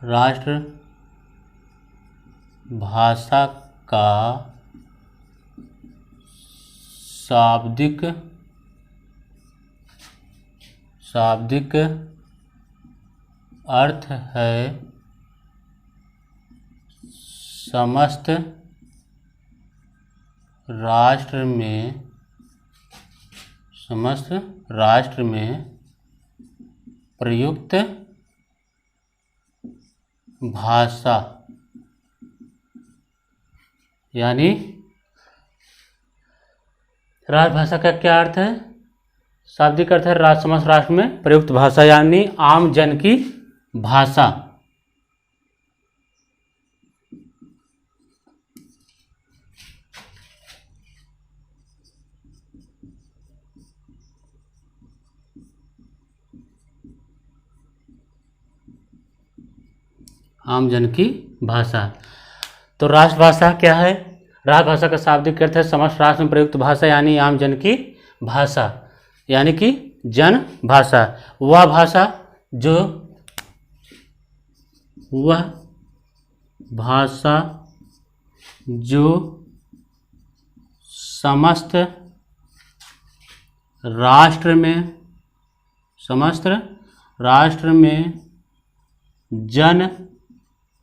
राष्ट्रभाषा का शाब्दिक अर्थ है समस्त राष्ट्र में प्रयुक्त भाषा। यानी राजभाषा का क्या अर्थ है? शाब्दिक अर्थ है समस्त राष्ट्र में प्रयुक्त भाषा, यानी आम जन की भाषा। आम जन की भाषा। तो राष्ट्रभाषा क्या है? राजभाषा का शाब्दिक अर्थ है समस्त राष्ट्र में प्रयुक्त भाषा, यानी आम जन की भाषा, यानी कि जन भाषा। वह भाषा जो समस्त राष्ट्र में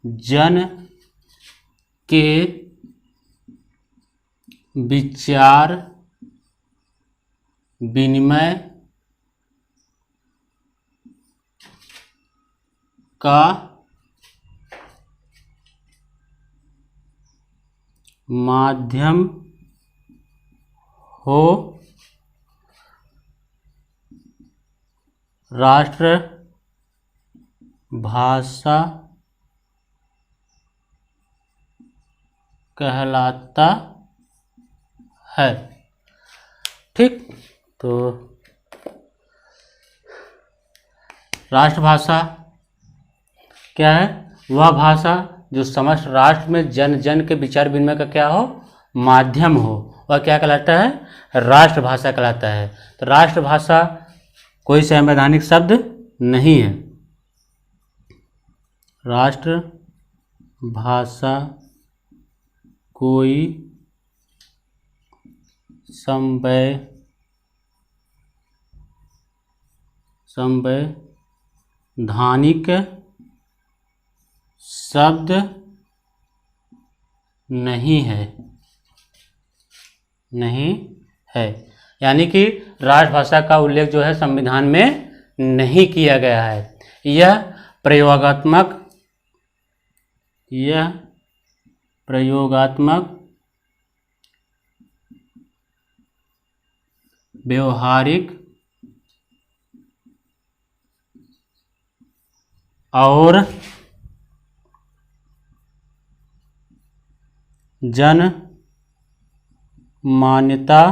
जन के विचार विनिमय का माध्यम हो। राष्ट्रभाषा कहलाता है। ठीक, तो राष्ट्रभाषा क्या है? वह भाषा जो समस्त राष्ट्र में जन के विचार विनिमय का क्या हो? माध्यम हो। वह क्या कहलाता है? राष्ट्रभाषा कहलाता है। तो राष्ट्रभाषा कोई संवैधानिक शब्द नहीं है। राष्ट्रभाषा कोई संवैधानिक शब्द नहीं है। यानी कि राष्ट्रभाषा का उल्लेख जो है संविधान में नहीं किया गया है। यह प्रयोगात्मक व्यवहारिक और जन मान्यता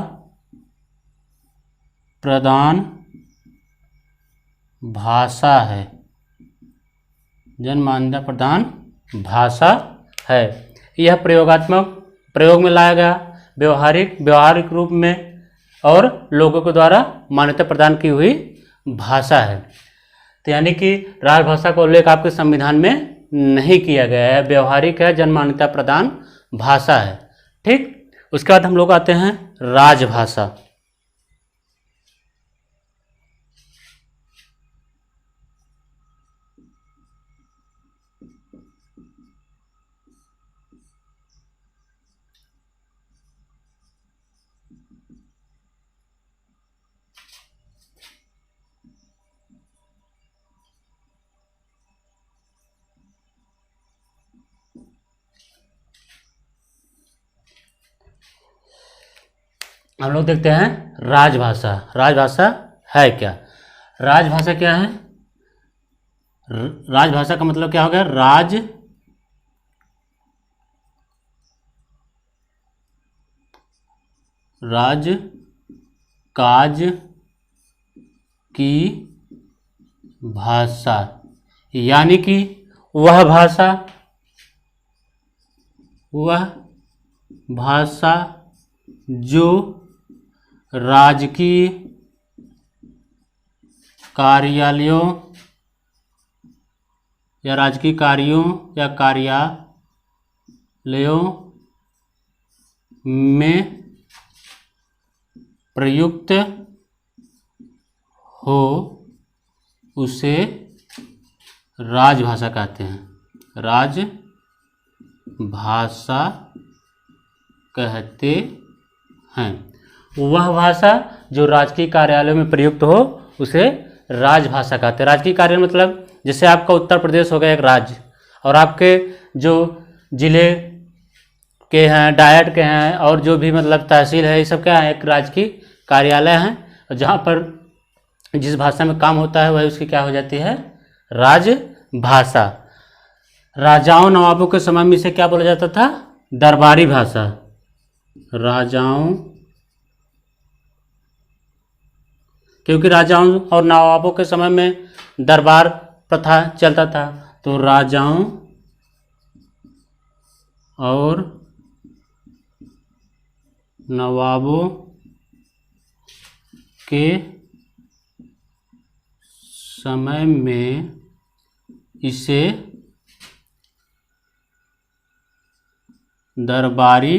प्रदान भाषा है। यह प्रयोग में लाया गया व्यवहारिक रूप में और लोगों के द्वारा मान्यता प्रदान की हुई भाषा है। तो यानी कि राजभाषा का उल्लेख आपके संविधान में नहीं किया गया है, व्यवहारिक है, जन मान्यता प्रदान भाषा है। ठीक, उसके बाद हम लोग आते हैं राजभाषा। हम लोग देखते हैं राजभाषा। राजभाषा है क्या? राजभाषा क्या है? राजभाषा का मतलब क्या हो गया? राज काज की भाषा, यानी कि वह भाषा जो राजकीय कार्यालयों या राजकीय कार्यों या कार्यालयों में प्रयुक्त हो उसे राजभाषा कहते हैं। राजभाषा कहते हैं वह भाषा जो राजकीय कार्यालयों में प्रयुक्त हो उसे राजभाषा कहते हैं। राजकीय कार्यालय मतलब जैसे आपका उत्तर प्रदेश हो गया एक राज्य, और आपके जो जिले के हैं, डायट के हैं, और जो भी मतलब तहसील है, ये सब क्या है, एक राजकीय कार्यालय हैं। और जहाँ पर जिस भाषा में काम होता है वह उसकी क्या हो जाती है, राजभाषा। राजाओं नवाबों के समय में इसे क्या बोला जाता था, दरबारी भाषा। राजाओं, क्योंकि राजाओं और नवाबों के समय में दरबार प्रथा चलता था, तो राजाओं और नवाबों के समय में इसे दरबारी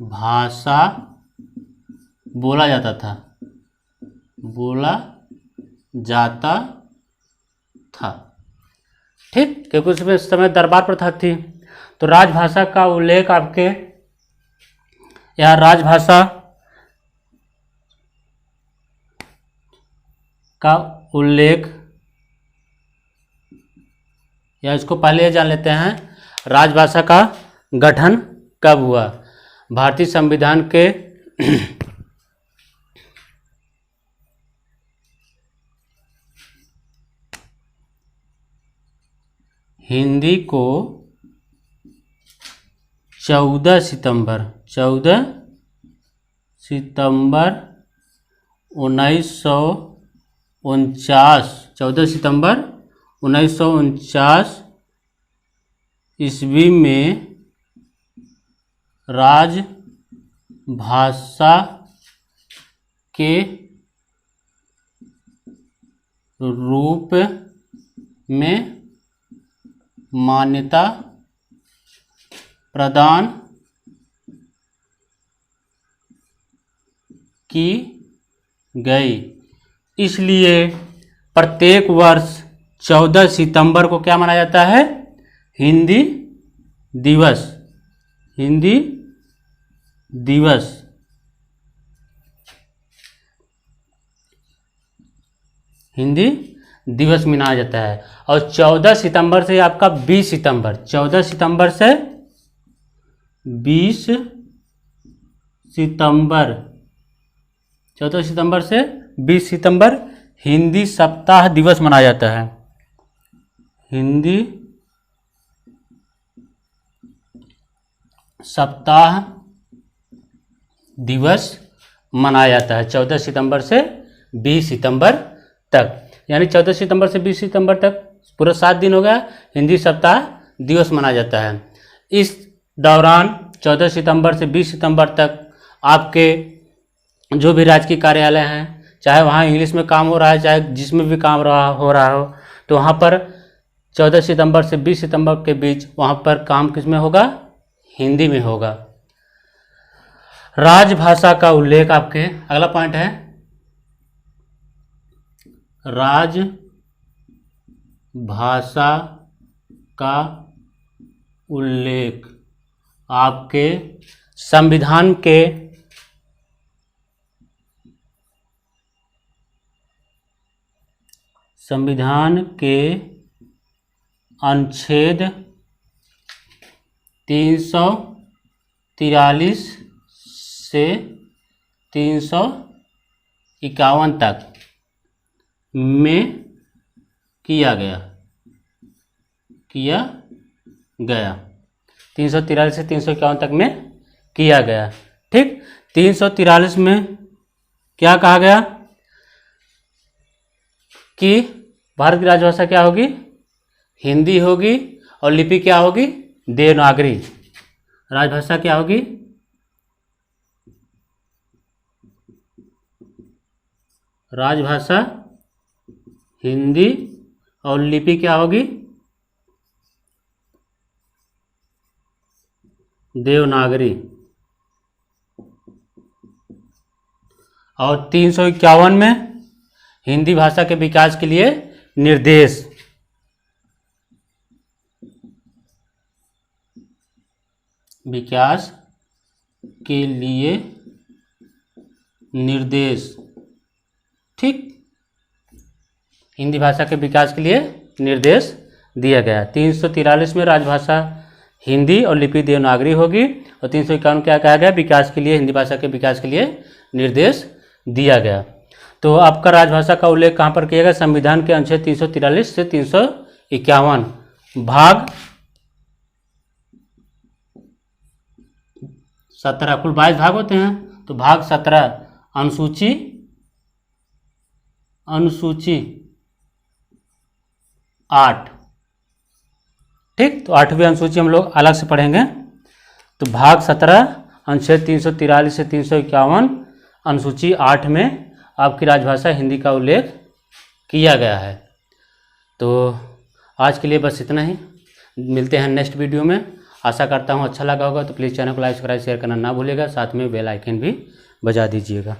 भाषा बोला जाता था, ठीक, क्योंकि उसमें उस समय दरबार प्रथा थी। तो राजभाषा का उल्लेख आपके यहाँ राजभाषा का उल्लेख, या इसको पहले ये जान लेते हैं राजभाषा का गठन कब हुआ। भारतीय संविधान के हिंदी को 14 सितंबर 1949 ईस्वी में राजभाषा के रूप में मान्यता प्रदान की गई। इसलिए प्रत्येक वर्ष 14 सितंबर को क्या मनाया जाता है, हिंदी दिवस। हिंदी दिवस हिंदी दिवस मनाया जाता है। और 14 सितंबर से आपका 20 सितंबर 14 सितंबर से 20 सितंबर 14 सितंबर से 20 सितंबर हिंदी सप्ताह दिवस मनाया जाता है। हिंदी सप्ताह दिवस मनाया जाता है 14 सितंबर से 20 सितंबर तक, यानी 14 सितंबर से 20 सितंबर तक पूरा 7 दिन हो गया, हिंदी सप्ताह दिवस मनाया जाता है। इस दौरान 14 सितंबर से 20 सितंबर तक आपके जो भी राजकीय कार्यालय हैं, चाहे वहाँ इंग्लिश में काम हो रहा है, चाहे जिसमें भी काम हो रहा हो, तो वहाँ पर 14 सितंबर से 20 सितंबर के बीच वहाँ पर काम किस में होगा, हिंदी में होगा। राजभाषा का उल्लेख आपके अगला पॉइंट है, राजभाषा का उल्लेख आपके संविधान के अनुच्छेद 343 से 351 तक में किया गया 343 से 351 तक में किया गया। ठीक, 343 में क्या कहा गया कि भारत की राजभाषा क्या होगी, हिंदी होगी, और लिपि क्या होगी, देवनागरी। राजभाषा क्या होगी, राजभाषा हिंदी और लिपि क्या होगी? देवनागरी। और 351 में हिंदी भाषा के विकास के लिए निर्देश। विकास के लिए निर्देश, ठीक, हिंदी भाषा के विकास के लिए निर्देश दिया गया। 343 में राजभाषा हिंदी और लिपि देवनागरी होगी। और 351 क्या कहा गया? विकास के लिए, हिंदी भाषा के विकास के लिए निर्देश दिया गया। तो आपका राजभाषा का उल्लेख कहाँ पर किया गया? संविधान के अनुच्छेद 343 से 351 भाग 17, कुल 22 भाग होते हैं, तो भाग 17 अनुसूची 8, ठीक। तो 8वीं अनुसूची हम लोग अलग से पढ़ेंगे। तो भाग 17 अनुच्छेद 343 से 351 अनुसूची 8 में आपकी राजभाषा हिंदी का उल्लेख किया गया है। तो आज के लिए बस इतना ही, मिलते हैं नेक्स्ट वीडियो में। आशा करता हूँ अच्छा लगा होगा। तो प्लीज़ चैनल को लाइक, सब्सक्राइब, शेयर करना ना भूलिएगा। साथ में बेल आइकन भी बजा दीजिएगा।